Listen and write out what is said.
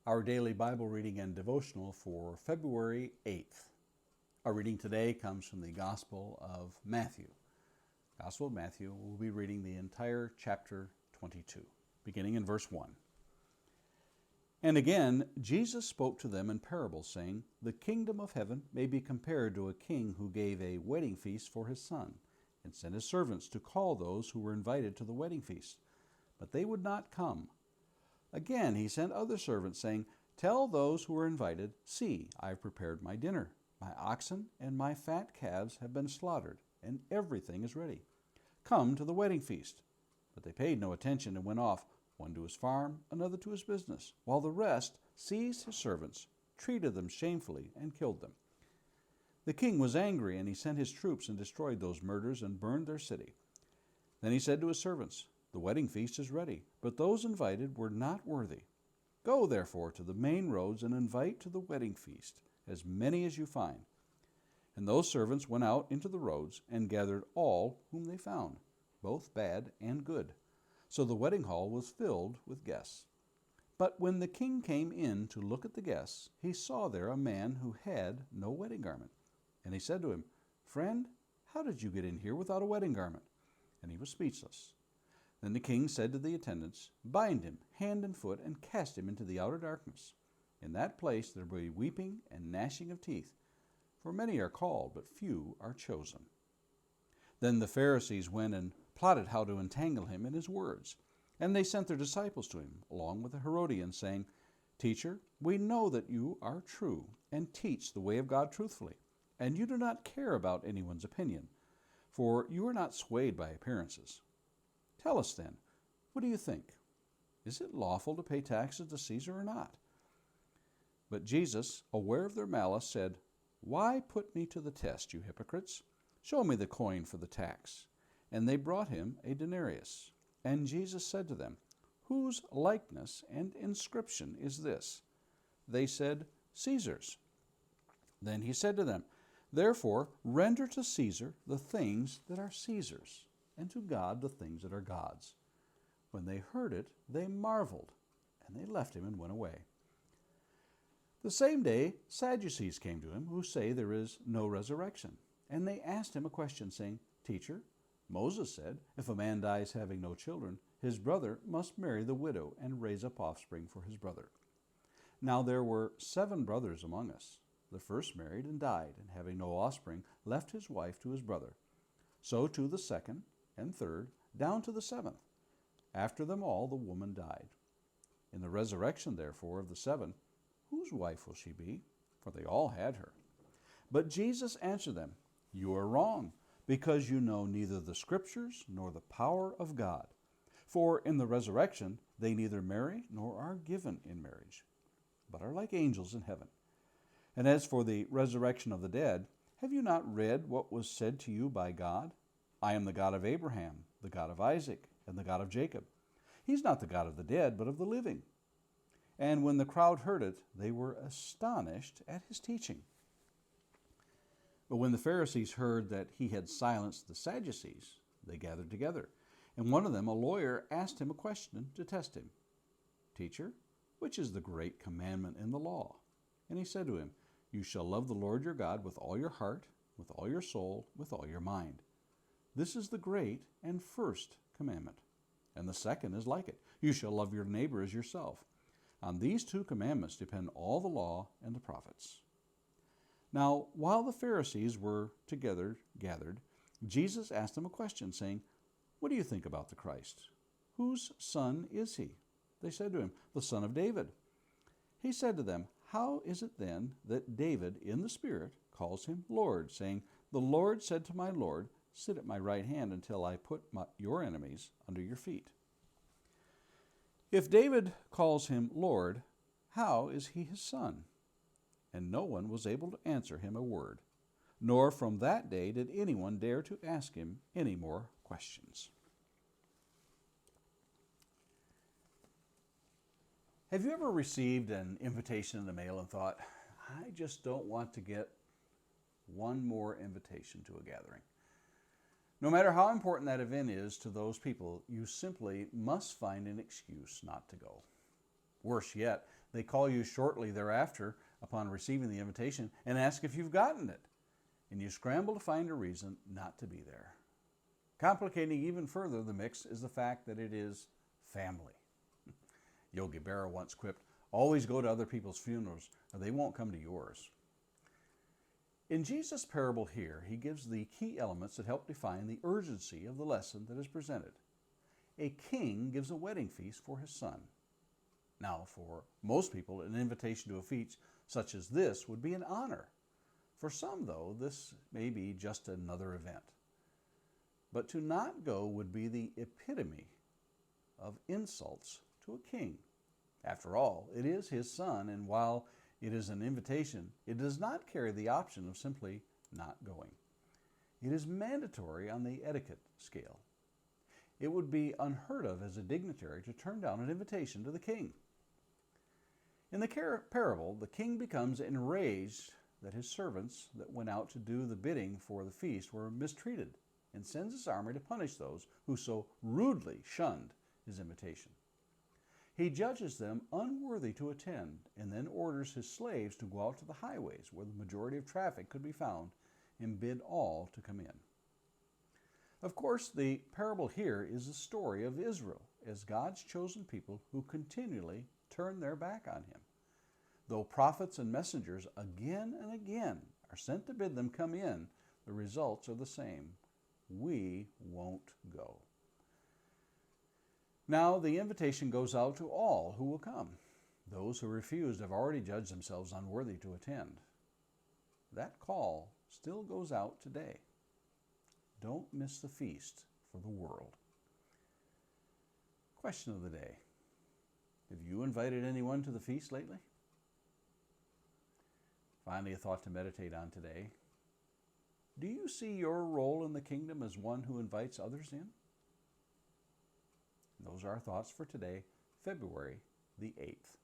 Our daily Bible reading and devotional for February 8th. Our reading today comes from the Gospel of Matthew. Gospel of Matthew, we'll be reading the entire chapter 22, beginning in verse 1. And again, Jesus spoke to them in parables, saying, "The kingdom of heaven may be compared to a king who gave a wedding feast for his son, and sent his servants to call those who were invited to the wedding feast. But they would not come. Again, he sent other servants, saying, 'Tell those who are invited, see, I have prepared my dinner. My oxen and my fat calves have been slaughtered, and everything is ready. Come to the wedding feast.' But they paid no attention and went off, one to his farm, another to his business, while the rest seized his servants, treated them shamefully, and killed them. The king was angry, and he sent his troops and destroyed those murderers and burned their city. Then he said to his servants, 'The wedding feast is ready, but those invited were not worthy. Go, therefore, to the main roads and invite to the wedding feast as many as you find.' And those servants went out into the roads and gathered all whom they found, both bad and good. So the wedding hall was filled with guests. But when the king came in to look at the guests, he saw there a man who had no wedding garment. And he said to him, 'Friend, how did you get in here without a wedding garment?' And he was speechless. Then the king said to the attendants, 'Bind him hand and foot and cast him into the outer darkness. In that place there will be weeping and gnashing of teeth, for many are called, but few are chosen.' Then the Pharisees went and plotted how to entangle him in his words. And they sent their disciples to him, along with the Herodians, saying, 'Teacher, we know that you are true and teach the way of God truthfully, and you do not care about anyone's opinion, for you are not swayed by appearances. Tell us then, what do you think? Is it lawful to pay taxes to Caesar or not?' But Jesus, aware of their malice, said, 'Why put me to the test, you hypocrites? Show me the coin for the tax.' And they brought him a denarius. And Jesus said to them, 'Whose likeness and inscription is this?' They said, 'Caesar's.' Then he said to them, 'Therefore render to Caesar the things that are Caesar's, and to God the things that are God's.' When they heard it, they marveled, and they left him and went away. The same day Sadducees came to him, who say there is no resurrection. And they asked him a question, saying, 'Teacher, Moses said, if a man dies having no children, his brother must marry the widow and raise up offspring for his brother. Now there were 7 brothers among us. The first married and died, and having no offspring, left his wife to his brother. So to the second and third, down to the 7th. After them all, the woman died. In the resurrection, therefore, of the 7, whose wife will she be? For they all had her.' But Jesus answered them, 'You are wrong, because you know neither the Scriptures nor the power of God. For in the resurrection they neither marry nor are given in marriage, but are like angels in heaven. And as for the resurrection of the dead, have you not read what was said to you by God? I am the God of Abraham, the God of Isaac, and the God of Jacob. He's not the God of the dead, but of the living.' And when the crowd heard it, they were astonished at his teaching. But when the Pharisees heard that he had silenced the Sadducees, they gathered together. And one of them, a lawyer, asked him a question to test him. 'Teacher, which is the great commandment in the law?' And he said to him, 'You shall love the Lord your God with all your heart, with all your soul, with all your mind. This is the great and first commandment. And the second is like it. You shall love your neighbor as yourself. On these 2 commandments depend all the law and the prophets.' Now, while the Pharisees were together gathered, Jesus asked them a question, saying, 'What do you think about the Christ? Whose son is he?' They said to him, 'The son of David.' He said to them, 'How is it then that David in the Spirit calls him Lord, saying, "The Lord said to my Lord, sit at my right hand until I put your enemies under your feet"? If David calls him Lord, how is he his son?' And no one was able to answer him a word, nor from that day did anyone dare to ask him any more questions." Have you ever received an invitation in the mail and thought, "I just don't want to get one more invitation to a gathering"? No matter how important that event is to those people, you simply must find an excuse not to go. Worse yet, They call you shortly thereafter upon receiving the invitation and ask if you've gotten it, and you scramble to find a reason not to be there. Complicating even further the mix is the fact that it is family. Yogi Berra once quipped, "Always go to other people's funerals or they won't come to yours." In Jesus' parable here, he gives the key elements that help define the urgency of the lesson that is presented. A king gives a wedding feast for his son. Now, for most people, an invitation to a feast such as this would be an honor. For some, though, this may be just another event. But to not go would be the epitome of insults to a king. After all, it is his son, and while it is an invitation, it does not carry the option of simply not going. It is mandatory on the etiquette scale. It would be unheard of as a dignitary to turn down an invitation to the king. In the parable, the king becomes enraged that his servants that went out to do the bidding for the feast were mistreated, and sends his army to punish those who so rudely shunned his invitation. He judges them unworthy to attend, and then orders his slaves to go out to the highways where the majority of traffic could be found and bid all to come in. Of course, the parable here is the story of Israel as God's chosen people who continually turn their back on him. Though prophets and messengers again and again are sent to bid them come in, the results are the same. We won't go. Now the invitation goes out to all who will come. Those who refused have already judged themselves unworthy to attend. That call still goes out today. Don't miss the feast for the world. Question of the day. Have you invited anyone to the feast lately? Finally, a thought to meditate on today. Do you see your role in the kingdom as one who invites others in? Those are our thoughts for today, February the 8th.